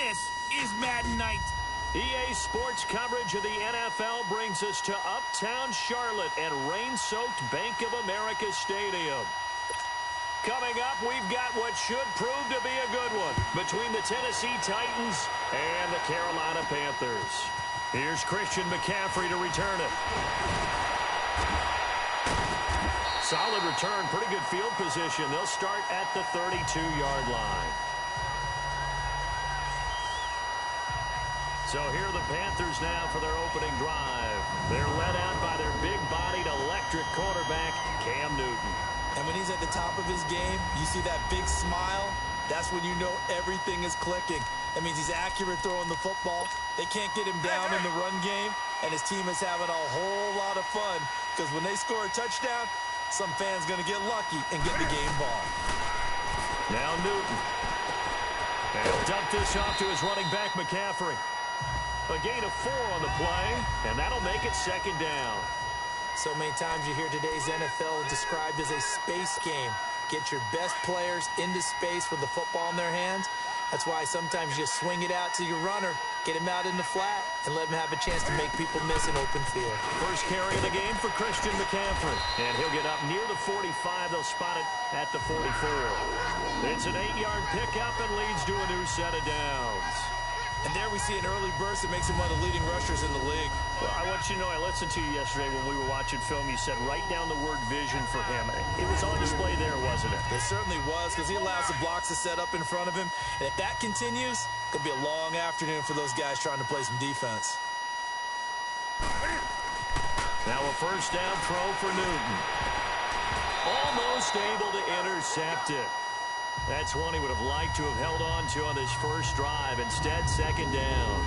This is Madden Night. EA Sports coverage of the NFL brings us to uptown Charlotte and rain-soaked Bank of America Stadium. Coming up, we've got what should prove to be a good one between the Tennessee Titans and the Carolina Panthers. Here's Christian McCaffrey to return it. Solid return, pretty good field position. They'll start at the 32-yard line. So here are the Panthers now for their opening drive. They're led out by their big-bodied electric quarterback, Cam Newton. And when he's at the top of his game, you see that big smile, that's when you know everything is clicking. That means he's accurate throwing the football. They can't get him down in the run game, and his team is having a whole lot of fun because when they score a touchdown, some fan's going to get lucky and get the game ball. Now Newton. And he'll dump this off to his running back, McCaffrey. A gain of 4 on the play, and that'll make it second down. So many times you hear today's NFL described as a space game. Get your best players into space with the football in their hands. That's why sometimes you swing it out to your runner, get him out in the flat, and let him have a chance to make people miss an open field. First carry of the game for Christian McCaffrey. And he'll get up near the 45. They'll spot it at the 44. It's an 8-yard pickup and leads to a new set of downs. And there we see an early burst that makes him one of the leading rushers in the league. Well, I want you to know, I listened to you yesterday when we were watching film. You said write down the word vision for him. It was on display there, wasn't it? It certainly was, because he allows the blocks to set up in front of him. And if that continues, it could be a long afternoon for those guys trying to play some defense. Now a first down throw for Newton. Almost able to intercept it. That's one he would have liked to have held on to on his first drive. Instead, second down.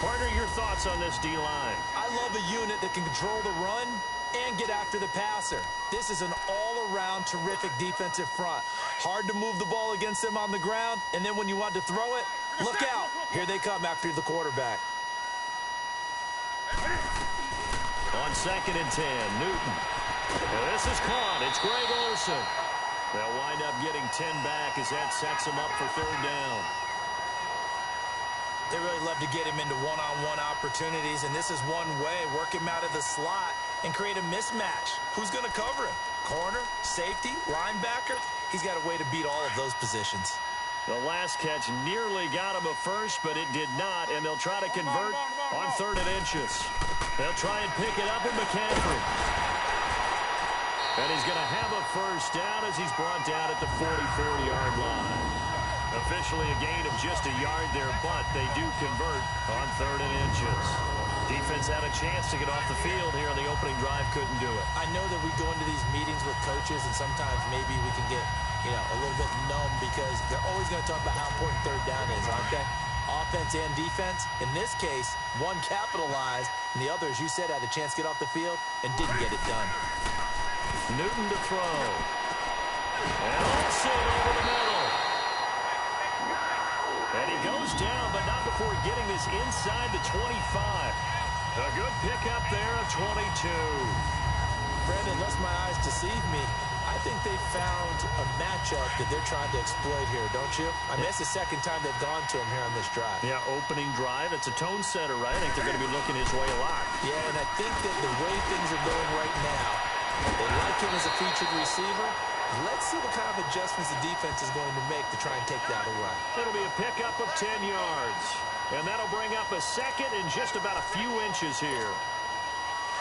Partner, your thoughts on this D-line? I love a unit that can control the run and get after the passer. This is an all-around terrific defensive front. Hard to move the ball against them on the ground, and then when you want to throw it, look out. Here they come after the quarterback. On 2nd and 10, Newton. Well, this is caught. It's Greg Olsen. They'll wind up getting 10 back as that sets them up for third down. They really love to get him into one-on-one opportunities, and this is one way. Work him out of the slot and create a mismatch. Who's going to cover him? Corner, safety, linebacker? He's got a way to beat all of those positions. The last catch nearly got him a first, but it did not, and they'll try to convert on 3rd and inches. They'll try and pick it up with McCaffrey. And he's going to have a first down as he's brought down at the 44-yard line. Officially a gain of just a yard there, but they do convert on 3rd and inches. Defense had a chance to get off the field here on the opening drive, couldn't do it. I know that we go into these meetings with coaches, and sometimes maybe we can get, a little bit numb because they're always going to talk about how important third down is, aren't they? Offense and defense. In this case, one capitalized, and the other, as you said, had a chance to get off the field and didn't get it done. Newton to throw. And Olsen over the middle. And he goes down, but not before getting this inside the 25. A good pickup there of 22. Brandon, unless my eyes deceive me, I think they found a matchup that they're trying to exploit here, don't you? I mean, that's the second time they've gone to him here on this drive. Yeah, opening drive. It's a tone setter, right? I think they're going to be looking his way a lot. Yeah, and I think that the way things are going right now, they like him as a featured receiver. Let's see what kind of adjustments the defense is going to make to try and take that away. It'll be a pickup of 10 yards. And that'll bring up a second and just about a few inches here.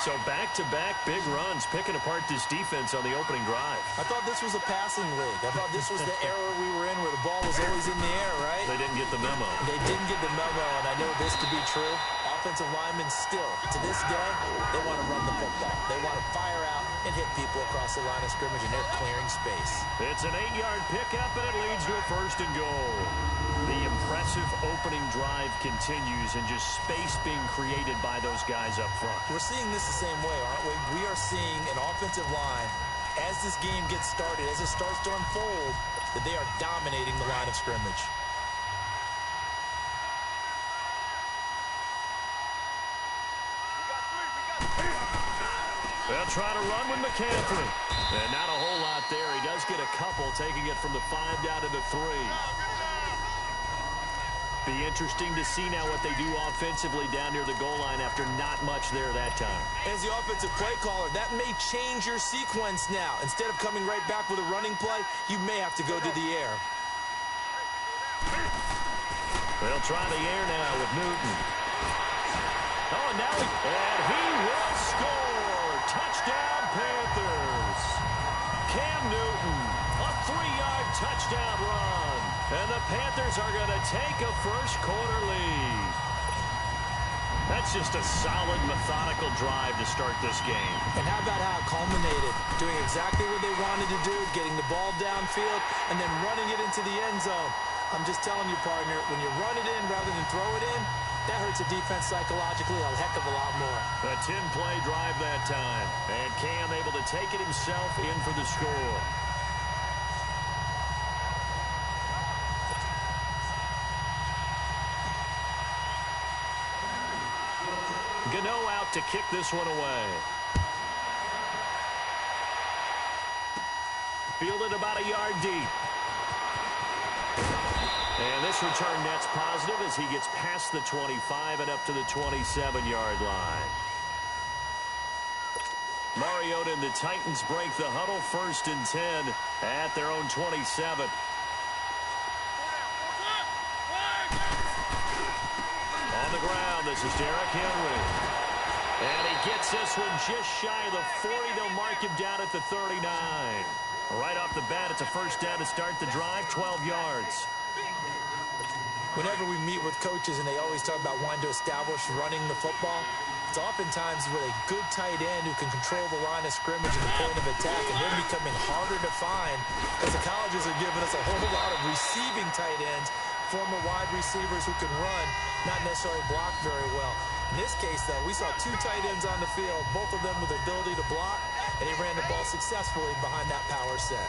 So back-to-back big runs picking apart this defense on the opening drive. I thought this was a passing league. I thought this was the era we were in where the ball was always in the air, right? They didn't get the memo. They didn't get the memo, and I know this to be true. Offensive linemen still, to this day, they want to run the football. They want to fire out and hit people across the line of scrimmage, and they're clearing space. It's an 8-yard pickup, and it leads to a 1st and goal. The impressive opening drive continues, and just space being created by those guys up front. We're seeing this the same way, aren't we? We are seeing an offensive line, as this game gets started, as it starts to unfold, that they are dominating the line of scrimmage. They'll try to run with McCaffrey. And not a whole lot there. He does get a couple, taking it from the 5 down to the 3. Be interesting to see now what they do offensively down near the goal line after not much there that time. As the offensive play caller, that may change your sequence now. Instead of coming right back with a running play, you may have to go to the air. They'll try the air now with Newton. Oh, and now he will score. Touchdown, Panthers. Cam Newton, a 3-yard touchdown run. And the Panthers are going to take a first-quarter lead. That's just a solid, methodical drive to start this game. And how about how it culminated? Doing exactly what they wanted to do, getting the ball downfield, and then running it into the end zone. I'm just telling you, partner, when you run it in rather than throw it in, that hurts a defense psychologically a heck of a lot more. A 10-play drive that time. And Cam able to take it himself in for the score. Gano out to kick this one away. Fielded about a yard deep. And this return net's positive as he gets past the 25 and up to the 27-yard line. Mariota and the Titans break the huddle, 1st and 10 at their own 27. On the ground, this is Derrick Henry. And he gets this one just shy of the 40. They'll mark him down at the 39. Right off the bat, it's a first down to start the drive, 12 yards. Whenever we meet with coaches and they always talk about wanting to establish running the football, it's oftentimes with a good tight end who can control the line of scrimmage and the point of attack, and they're becoming harder to find because the colleges are giving us a whole lot of receiving tight ends, former wide receivers who can run, not necessarily block very well. In this case, though, we saw 2 tight ends on the field, both of them with the ability to block, and he ran the ball successfully behind that power set.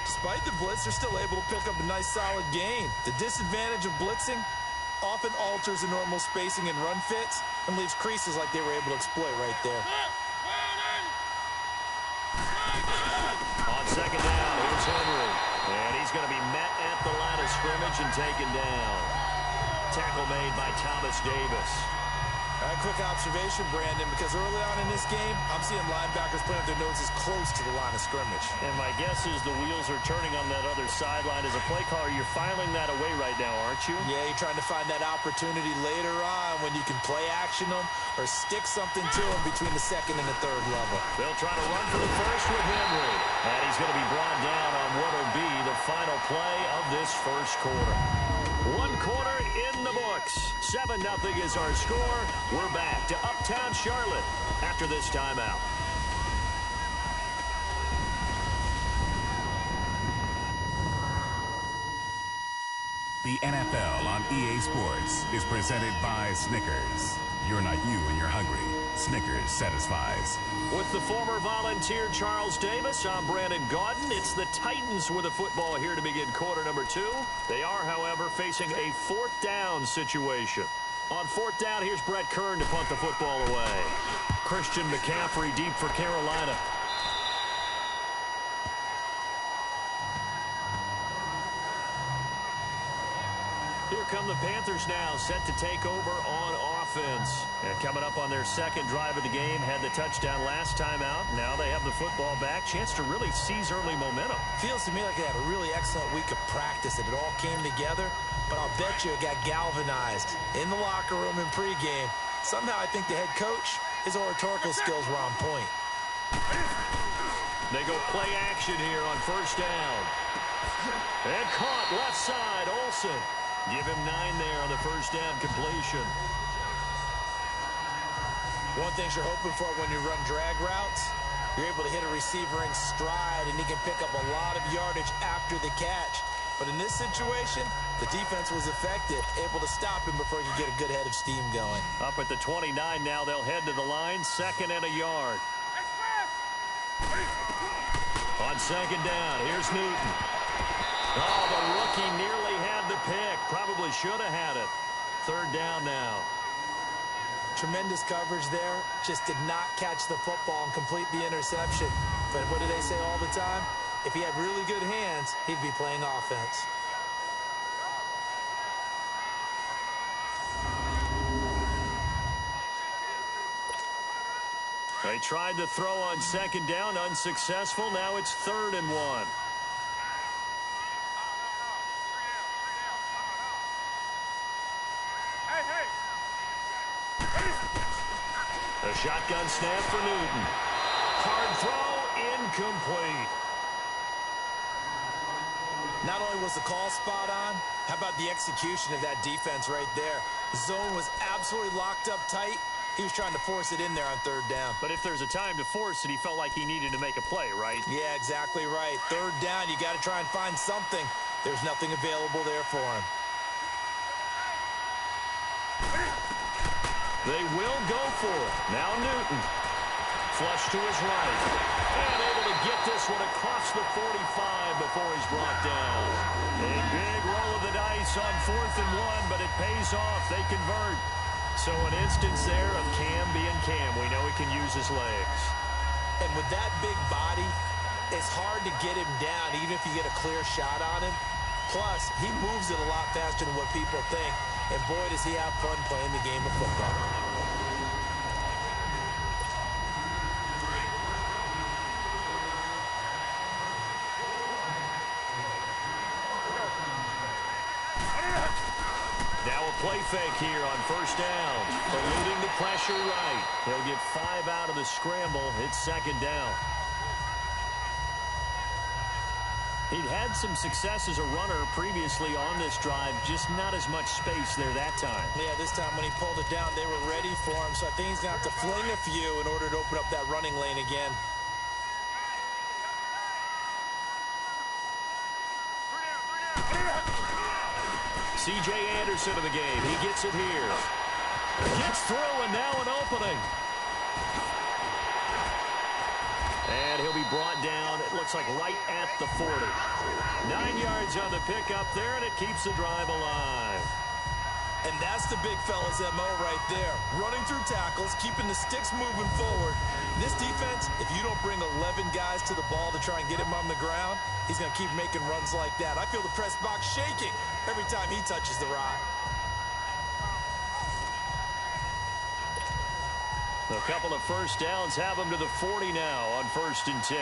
Despite the blitz, they're still able to pick up a nice, solid gain. The disadvantage of blitzing often alters the normal spacing and run fits and leaves creases like they were able to exploit right there. On second down, here's Henry. And he's going to be met at the line of scrimmage and taken down. Tackle made by Thomas Davis. A quick observation, Brandon, because early on in this game, I'm seeing linebackers putting up their noses close to the line of scrimmage. And my guess is the wheels are turning on that other sideline. As a play caller, you're filing that away right now, aren't you? Yeah, you're trying to find that opportunity later on when you can play action them or stick something to them between the 2nd and the 3rd level. They'll try to run for the first with Henry. And he's going to be brought down on what will be the final play of this first quarter. 1 quarter in the books. 7-0 is our score. We're back to Uptown Charlotte after this timeout. The NFL on EA Sports is presented by Snickers. You're not you when you're hungry. Snickers satisfies. With the former Volunteer Charles Davis, I'm Brandon Gaudin. It's the Titans with the football here to begin quarter number 2. They are, however, facing a 4th down situation. On 4th down, here's Brett Kern to punt the football away. Christian McCaffrey deep for Carolina. Here come the Panthers now, set to take over on offense. And coming up on their 2nd drive of the game, had the touchdown last time out. Now they have the football back. Chance to really seize early momentum. Feels to me like they had a really excellent week of practice and it all came together. But I'll bet you it got galvanized in the locker room in pregame. Somehow I think the head coach, his oratorical skills were on point. They go play action here on 1st down. And caught left side, Olsen. Give him 9 there on the 1st down completion. One thing you're hoping for when you run drag routes, you're able to hit a receiver in stride, and he can pick up a lot of yardage after the catch. But in this situation, the defense was effective, able to stop him before he could get a good head of steam going. Up at the 29 now, they'll head to the line, 2nd and a yard. On 2nd down, here's Newton. Oh, the rookie nearly had the pick. Probably should have had it. 3rd down now. Tremendous coverage there. Just did not catch the football and complete the interception. But what do they say all the time? If he had really good hands, he'd be playing offense. They tried the throw on second down, unsuccessful. Now it's 3rd and 1. A shotgun snap for Newton. Hard throw, incomplete. Not only was the call spot on, how about the execution of that defense right there? The zone was absolutely locked up tight. He was trying to force it in there on 3rd down. But if there's a time to force it, he felt like he needed to make a play, right? Yeah, exactly right. 3rd down, you got to try and find something. There's nothing available there for him. They will go for it. Now Newton. Flush to his right. And able to get this one across the 45 before he's brought down. A big roll of the dice on 4th and 1, but it pays off. They convert. So an instance there of Cam being Cam. We know he can use his legs. And with that big body, it's hard to get him down, even if you get a clear shot on him. Plus, he moves it a lot faster than what people think. And boy, does he have fun playing the game of football. Now a play fake here on 1st down. Eluding the pressure right. He'll get 5 out of the scramble. It's 2nd down. He'd had some success as a runner previously on this drive, just not as much space there that time. Yeah, this time when he pulled it down, they were ready for him, so I think he's going to have to fling a few in order to open up that running lane again. C.J. Anderson in the game. He gets it here. Gets through, and now an opening. And he'll be brought down, it looks like right at the 40. 9 yards on the pickup there, and it keeps the drive alive. And that's the big fella's M.O. right there. Running through tackles, keeping the sticks moving forward. This defense, if you don't bring 11 guys to the ball to try and get him on the ground, he's going to keep making runs like that. I feel the press box shaking every time he touches the rock. A couple of 1st downs have him to the 40 now on 1st and 10.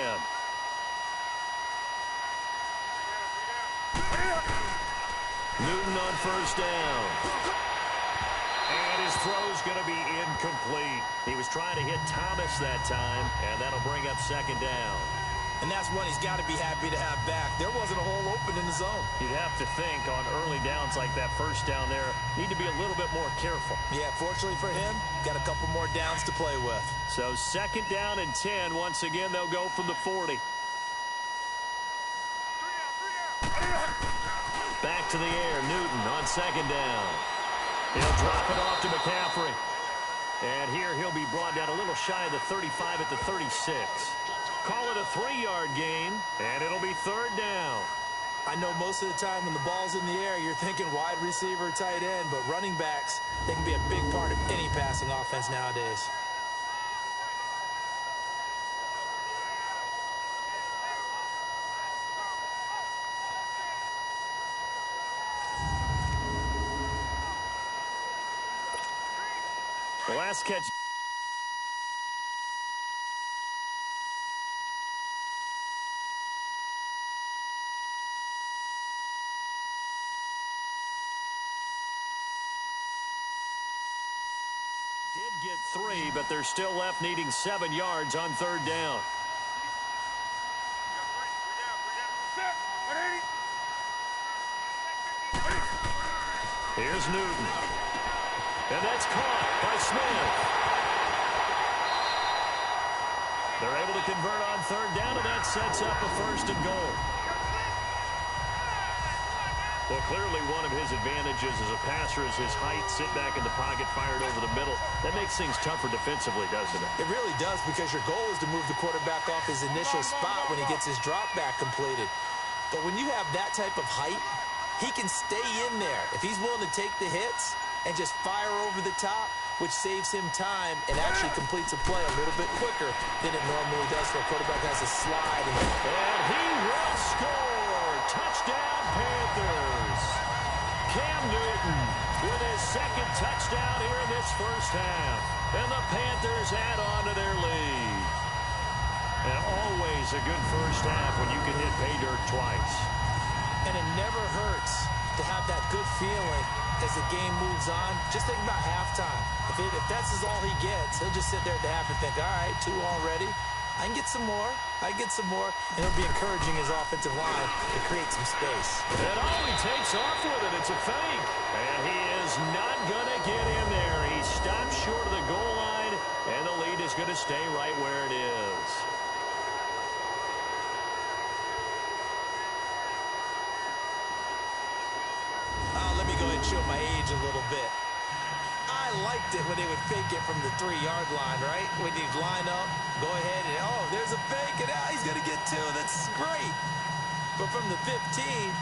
Newton on 1st down. And his throw's going to be incomplete. He was trying to hit Thomas that time, and that'll bring up 2nd down. And that's one he's got to be happy to have back. There wasn't a hole open in the zone. You'd have to think on early downs like that 1st down there, need to be a little bit more careful. Yeah, fortunately for him, got a couple more downs to play with. So 2nd down and 10. Once again, they'll go from the 40. Back to the air. Newton on 2nd down. He'll drop it off to McCaffrey. And here he'll be brought down a little shy of the 35 at the 36. Call it a 3-yard gain, and it'll be 3rd down. I know most of the time when the ball's in the air, you're thinking wide receiver, tight end, but running backs, they can be a big part of any passing offense nowadays. The last catch. Did get 3, but they're still left needing 7 yards on 3rd down. Here's Newton. And that's caught by Smith. They're able to convert on 3rd down, and that sets up a 1st and goal. Well, clearly one of his advantages as a passer is his height, sit back in the pocket, fired over the middle. That makes things tougher defensively, doesn't it? It really does, because your goal is to move the quarterback off his initial spot when he gets his drop back completed. But when you have that type of height, he can stay in there. If he's willing to take the hits and just fire over the top, which saves him time and actually completes a play a little bit quicker than it normally does for a quarterback that has a slide. And he will score. Touchdown, Panthers. Cam Newton with his 2nd touchdown here in this 1st half. And the Panthers add on to their lead. And always a good first half when you can hit pay dirt twice. And it never hurts to have that good feeling as the game moves on. Just think about halftime. If that's all he gets, he'll just sit there at the half and think, all right, 2 already. I can get some more. And it'll be encouraging his offensive line to create some space. And he takes off with it. It's a fake. And he is not going to get in there. He stops short of the goal line, and the lead is going to stay right where it is. Let me go ahead and show my age a little bit. I liked it when they would fake it from the 3-yard line, right? When you'd line up, go ahead, and there's a fake, and he's going to get 2. That's great. But from the 15,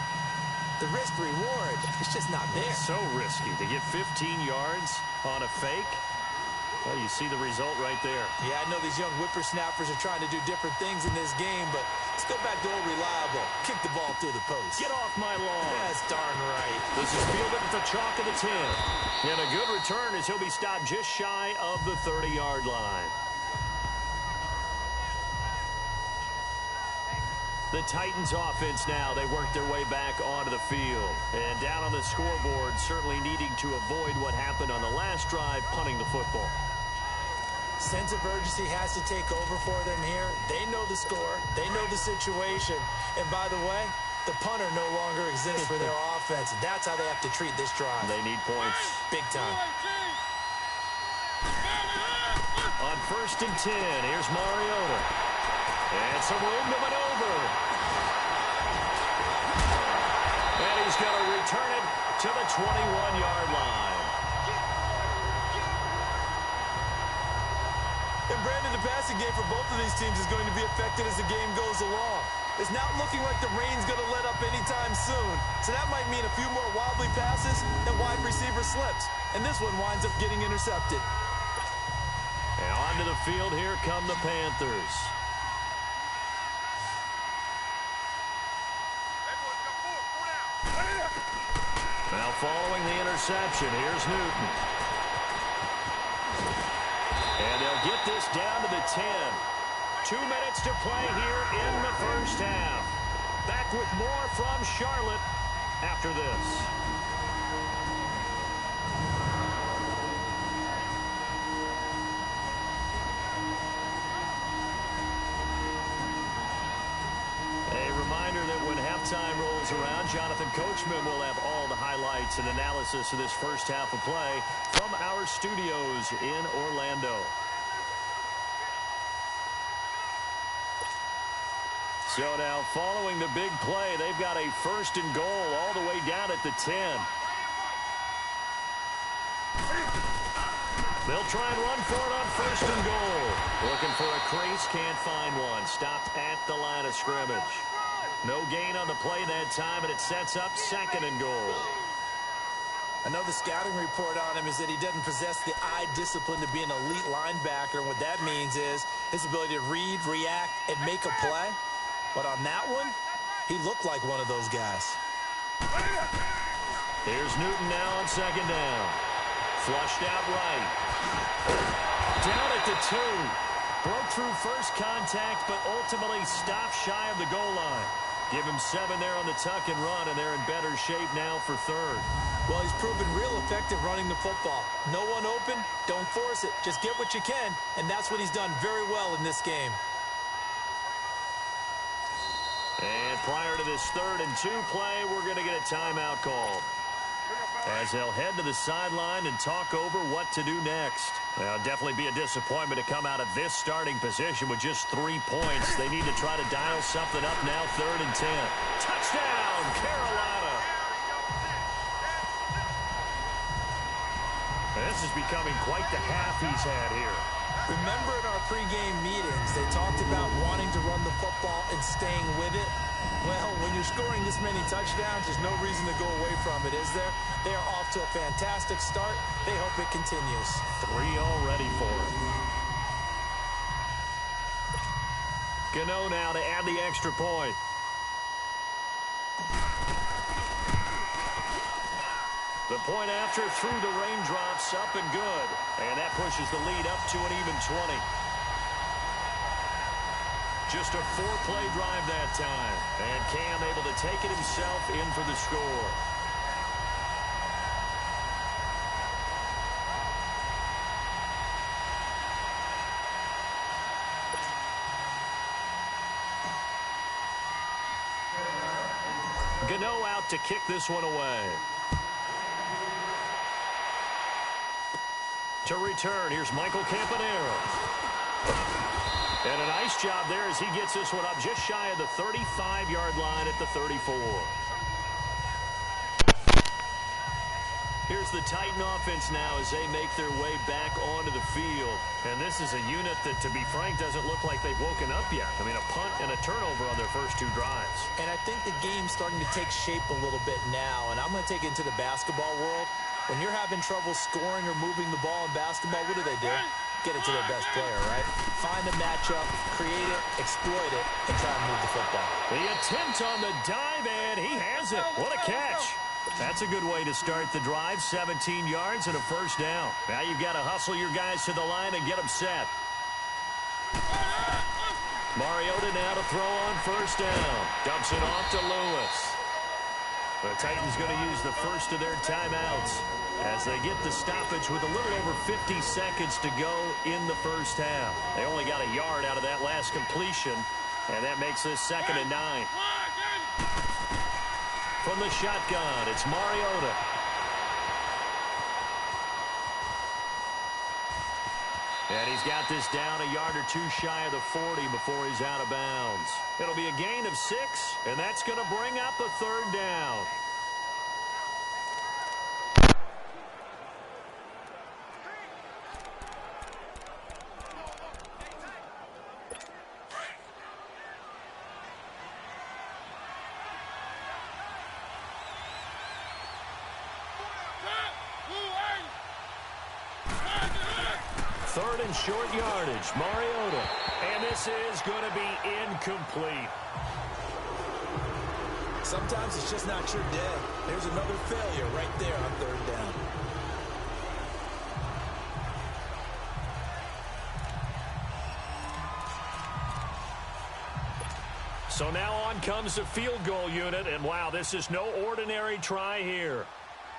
the risk-reward, it's just not there. So risky to get 15 yards on a fake. Well, you see the result right there. Yeah, I know these young whippersnappers are trying to do different things in this game, but let's go back to old reliable. Kick the ball through the post. Get off my lawn. That's darn right. This is fielded at the chalk of the 10. And a good return as he'll be stopped just shy of the 30-yard line. The Titans offense now, they work their way back onto the field. And down on the scoreboard, certainly needing to avoid what happened on the last drive, punting the football. Sense of urgency has to take over for them here. They know the score. They know the situation. And by the way, the punter no longer exists for their offense. That's how they have to treat this drive. They need points. Big time. On 1st and 10, here's Mariota. And some room to maneuver. And he's going to return it to the 21-yard line. And Brandon, the passing game for both of these teams is going to be affected as the game goes along. It's not looking like the rain's going to let up anytime soon. So that might mean a few more wobbly passes and wide receiver slips. And this one winds up getting intercepted. And onto the field, here come the Panthers. Now following the interception, here's Newton. And they'll get this down to the 10. 2 minutes to play here in the first half. Back with more from Charlotte after this. A reminder that when halftime rolls around, Jonathan Coachman will have all the highlights and analysis of this first half of play from our studios in Orlando. So now following the big play, they've got a 1st and goal all the way down at the 10. They'll try and run for it on 1st and goal. Looking for a crease, can't find one. Stopped at the line of scrimmage. No gain on the play that time, and it sets up 2nd and goal. I know the scouting report on him is that he doesn't possess the eye discipline to be an elite linebacker, and what that means is his ability to read, react, and make a play. But on that one, he looked like one of those guys. Here's Newton now on 2nd down. Flushed out right. Down at the 2. Broke through first contact, but ultimately stopped shy of the goal line. Give him 7 there on the tuck and run, and they're in better shape now for 3rd. Well, he's proven real effective running the football. No one open, don't force it. Just get what you can, and that's what he's done very well in this game. And prior to this 3rd and 2 play, we're going to get a timeout called, as they'll head to the sideline and talk over what to do next. Well, definitely be a disappointment to come out of this starting position with just 3 points. They need to try to dial something up now, 3rd and 10. Touchdown, Carolina! This is becoming quite the half he's had here. Remember in our pregame meetings, they talked about wanting to run the football and staying with it. Well, when you're scoring this many touchdowns, there's no reason to go away from it, is there? They are off to a fantastic start. They hope it continues. 3 already for him. Gano now to add the extra point. The point after through the raindrops, up and good. And that pushes the lead up to an even 20. Just a 4-play drive that time. And Cam able to take it himself in for the score. Gano out to kick this one away. To return, here's Michael Campanero. And a nice job there as he gets this one up just shy of the 35-yard line at the 34. Here's the Titan offense now as they make their way back onto the field. And this is a unit that, to be frank, doesn't look like they've woken up yet. I mean, a punt and a turnover on their first 2 drives. And I think the game's starting to take shape a little bit now. And I'm going to take it into the basketball world. When you're having trouble scoring or moving the ball in basketball, what do? Get it to their best player, right? Find a matchup, create it, exploit it, and try and move the football. The attempt on the dive, and he has it. What a catch. That's a good way to start the drive. 17 yards and a first down. Now you've got to hustle your guys to the line and get them set. Mariota now to throw on first down. Dumps it off to Lewis. The Titans going to use the first of their timeouts as they get the stoppage with a little over 50 seconds to go in the first half. They only got a yard out of that last completion, and that makes this 2nd and 9. From the shotgun, it's Mariota. And he's got this down a yard or 2 shy of the 40 before he's out of bounds. It'll be a gain of 6, and that's going to bring up a 3rd down. Third and short yardage, Mariota. And this is going to be incomplete. Sometimes it's just not your day. There's another failure right there on 3rd down. So now on comes the field goal unit, and wow, this is no ordinary try here.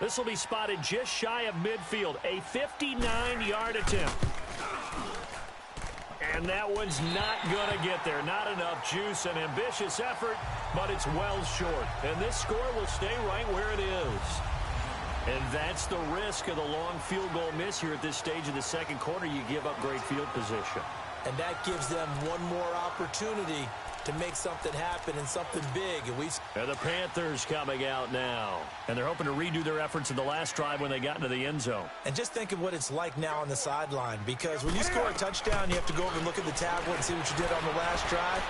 This will be spotted just shy of midfield, a 59-yard attempt. And that one's not going to get there. Not enough juice, an ambitious effort, but it's well short. And this score will stay right where it is. And that's the risk of the long field goal miss here at this stage of the 2nd quarter. You give up great field position. And that gives them one more opportunity to make something happen and something big. And the Panthers coming out now. And they're hoping to redo their efforts in the last drive when they got into the end zone. And just think of what it's like now on the sideline, because when you score a touchdown, you have to go over and look at the tablet and see what you did on the last drive.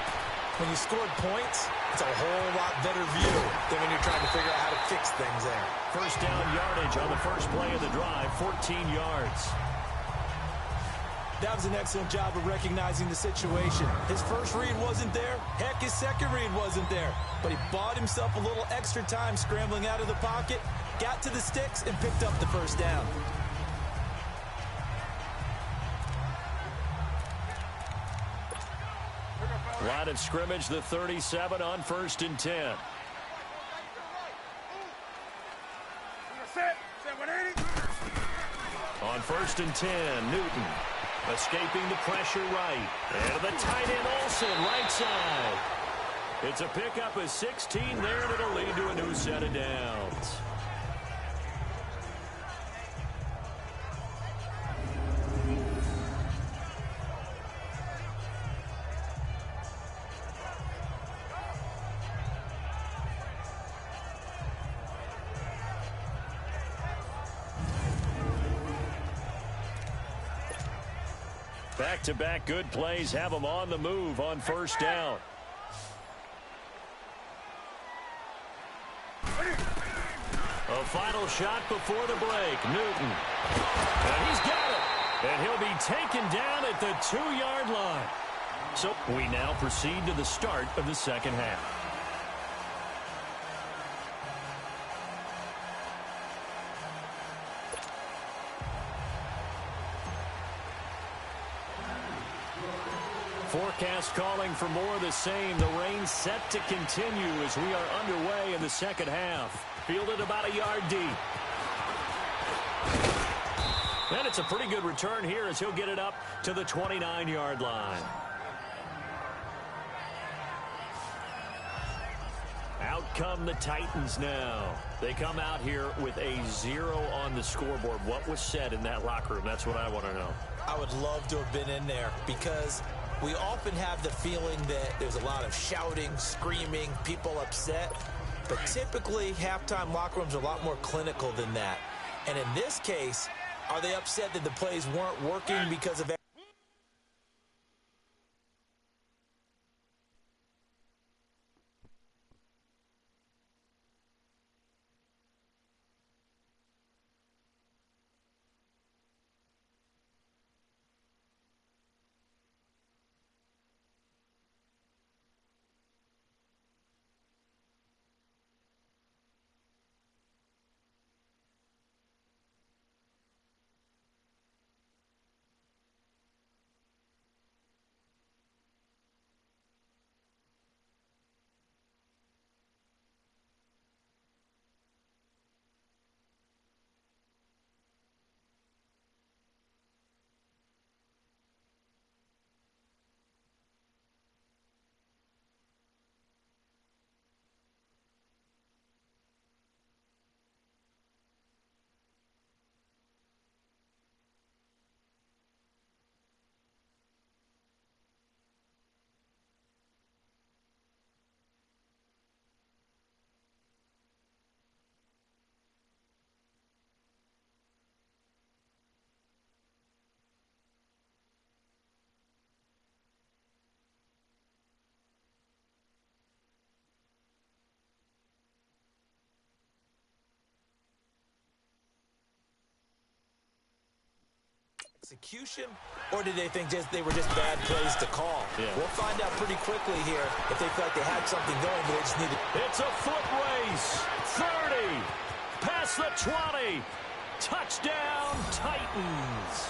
When you scored points, it's a whole lot better view than when you're trying to figure out how to fix things there. First down yardage on the first play of the drive, 14 yards. That was an excellent job of recognizing the situation. His first read wasn't there. Heck, his second read wasn't there. But he bought himself a little extra time scrambling out of the pocket, got to the sticks, and picked up the first down. Line of scrimmage, the 37 on 1st and 10. On 1st and 10, Newton. Escaping the pressure right. And the tight end Olsen, right side. It's a pickup of 16 there, and it'll lead to a new set of downs. Back-to-back good plays have them on the move on first down. A final shot before the break. Newton. And he's got it. And he'll be taken down at the 2-yard line. So we now proceed to the start of the 2nd half. Forecast calling for more of the same. The rain set to continue as we are underway in the second half. Fielded about a yard deep. And it's a pretty good return here as he'll get it up to the 29-yard line. Out come the Titans now. They come out here with a 0 on the scoreboard. What was said in that locker room? That's what I want to know. I would love to have been in there because we often have the feeling that there's a lot of shouting, screaming, people upset. But typically, halftime locker rooms are a lot more clinical than that. And in this case, are they upset that the plays weren't working because of execution, or did they think they were just bad plays to call? Yeah. We'll find out pretty quickly here if they feel like they had something going, but they just needed. It's a foot race. 30. Past the 20. Touchdown, Titans.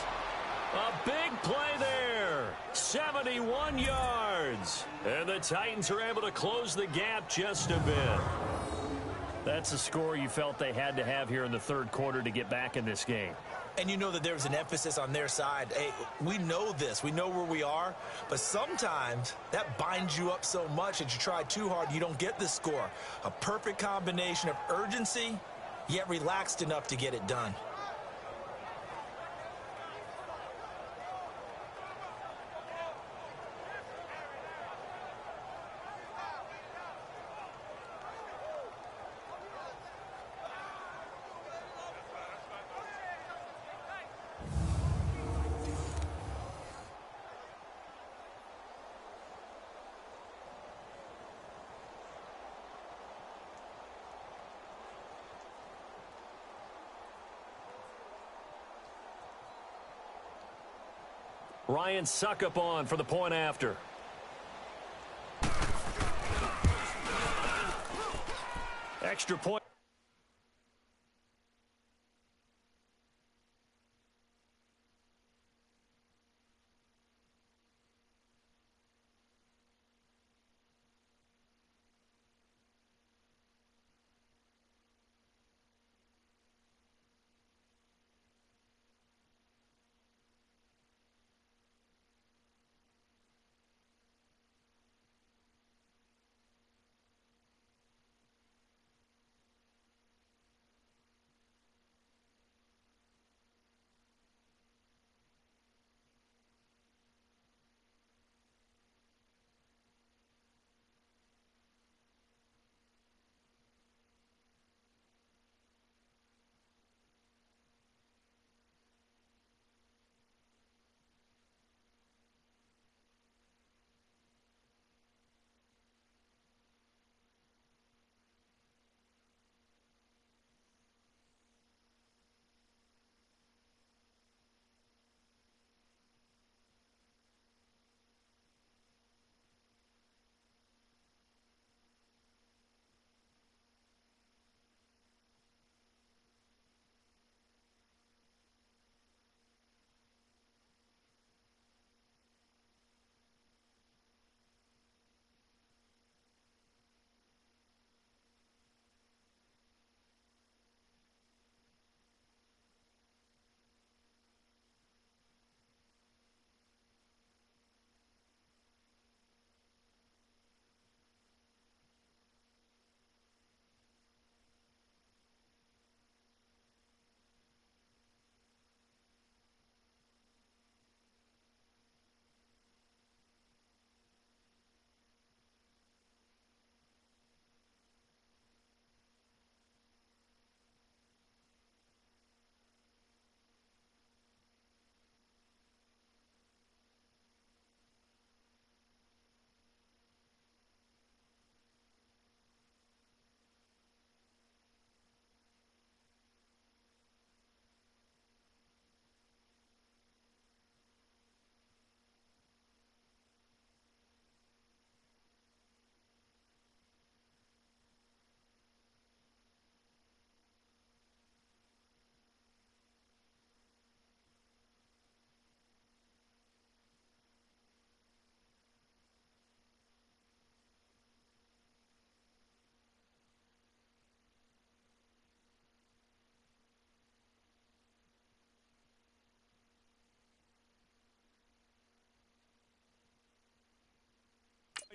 A big play there. 71 yards. And the Titans are able to close the gap just a bit. That's a score you felt they had to have here in the third quarter to get back in this game. And you know that there was an emphasis on their side. Hey, we know this. We know where we are. But sometimes that binds you up so much that you try too hard, you don't get the score. A perfect combination of urgency, yet relaxed enough to get it done. Ryan Suckup on for the point after. Extra point.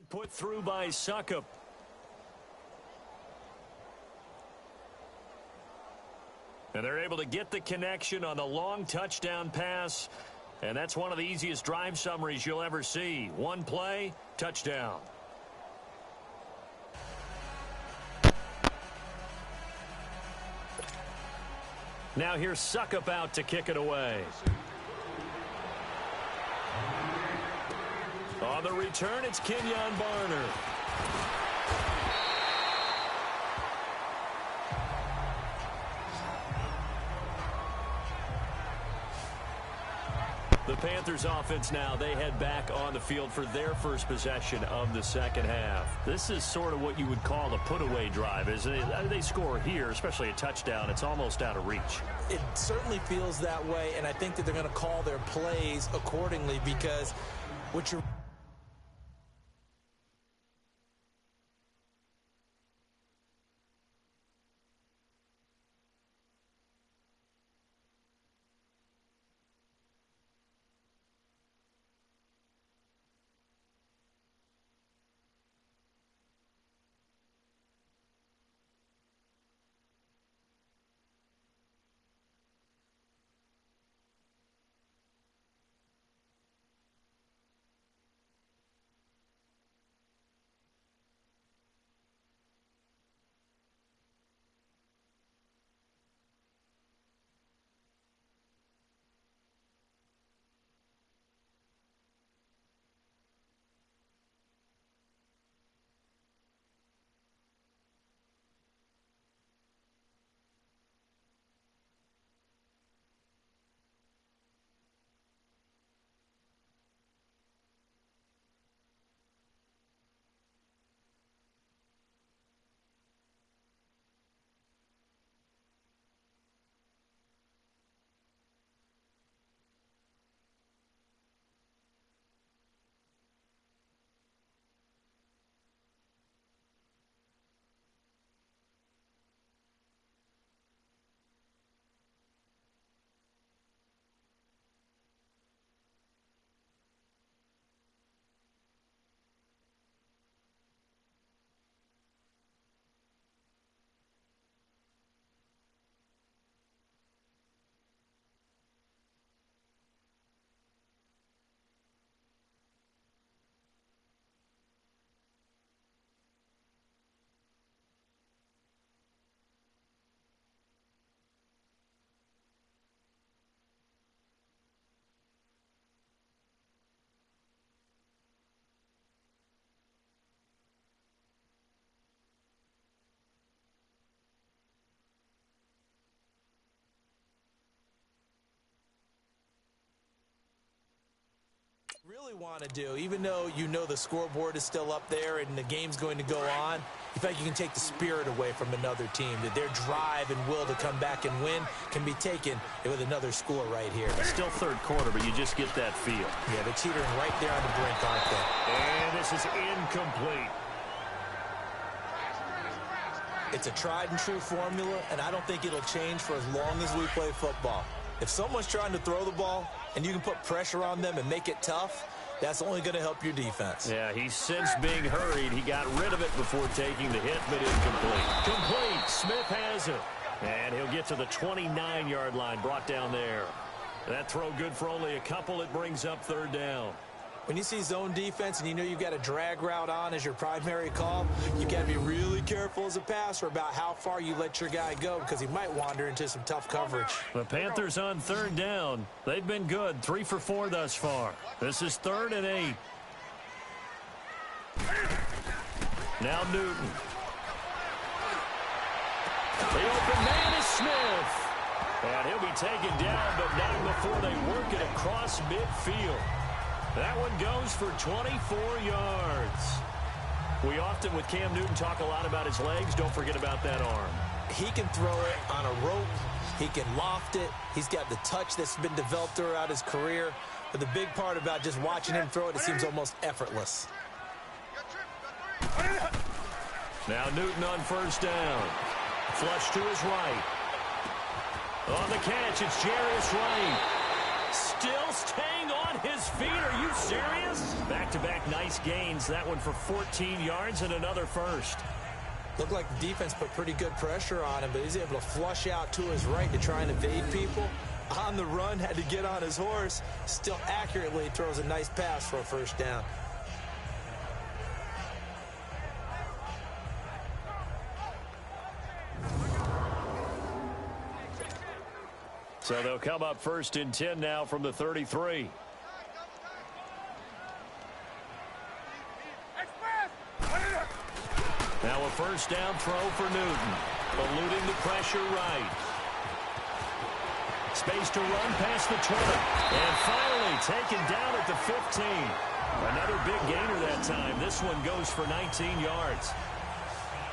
put through by Suckup. And they're able to get the connection on the long touchdown pass. And that's one of the easiest drive summaries you'll ever see. One play, touchdown. Now here's Suckup out to kick it away. On the return, it's Kenyon Barner. The Panthers offense now, they head back on the field for their first possession of the second half. This is sort of what you would call a put-away drive, isn't it? They score here, especially a touchdown. It's almost out of reach. It certainly feels that way, and I think that they're going to call their plays accordingly because what you're... really want to do, even though you know the scoreboard is still up there and the game's going to go on, you feel like you can take the spirit away from another team, that their drive and will to come back and win can be taken with another score right here. It's still third quarter, but you just get that feel. Yeah, they're teetering right there on the brink, aren't they? And this is incomplete. It's a tried and true formula, and I don't think it'll change for as long as we play football. If someone's trying to throw the ball and you can put pressure on them and make it tough, that's only going to help your defense. Yeah, he's since being hurried. He got rid of it before taking the hit, but incomplete. Complete. Smith has it. And he'll get to the 29-yard line, brought down there. That throw good for only a couple. It brings up third down. When you see zone defense and you know you've got a drag route on as your primary call, you got to be really careful as a passer about how far you let your guy go because he might wander into some tough coverage. The Panthers on third down. They've been good, 3 for 4 thus far. This is 3rd and 8. Now Newton. The open man is Smith. And he'll be taken down, but not before they work it across midfield. That one goes for 24 yards. We often, with Cam Newton, talk a lot about his legs. Don't forget about that arm. He can throw it on a rope. He can loft it. He's got the touch that's been developed throughout his career. But the big part about just watching him throw it, it seems almost effortless. Now Newton on first down. Flush to his right. On the catch, it's Jarius Wright. Still staying on his feet. Are you serious? Back-to-back nice gains. That one for 14 yards and another first. Looked like the defense put pretty good pressure on him, but he's able to flush out to his right to try and evade people. On the run, had to get on his horse. Still accurately throws a nice pass for a first down. So they'll come up 1st and 10 now from the 33. Now a first down throw for Newton. Eluding the pressure right. Space to run past the 20. And finally taken down at the 15. Another big gainer that time. This one goes for 19 yards.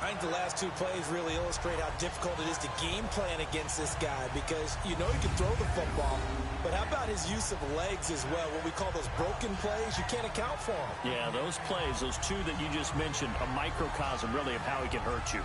I think the last two plays really illustrate how difficult it is to game plan against this guy, because you know he can throw the football, but how about his use of legs as well? What we call those broken plays, you can't account for them. Yeah, those plays, those two that you just mentioned, a microcosm really of how he can hurt you.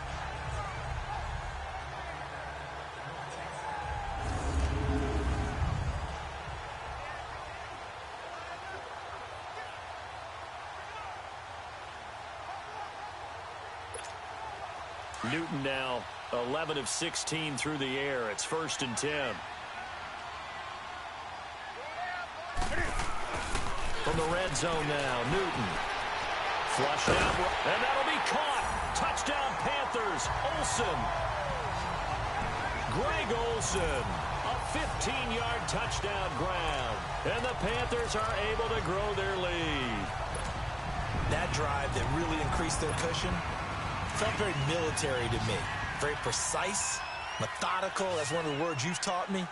Newton now 11 of 16 through the air. It's 1st and 10. From the red zone now, Newton. Flushed out, and that'll be caught. Touchdown Panthers, Olsen. Greg Olsen, a 15-yard touchdown grab. And the Panthers are able to grow their lead. That drive that really increased their cushion felt very military to me. Very precise, methodical. That's one of the words you've taught me.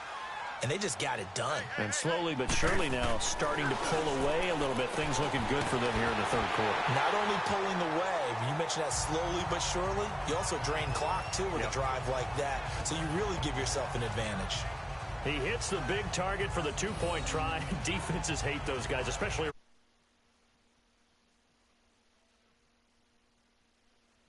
And they just got it done. And slowly but surely now starting to pull away a little bit. Things looking good for them here in the third quarter. Not only pulling away, you mentioned that slowly but surely, you also drain clock too with a drive like that. So you really give yourself an advantage. He hits the big target for the two-point try. Defenses hate those guys, especially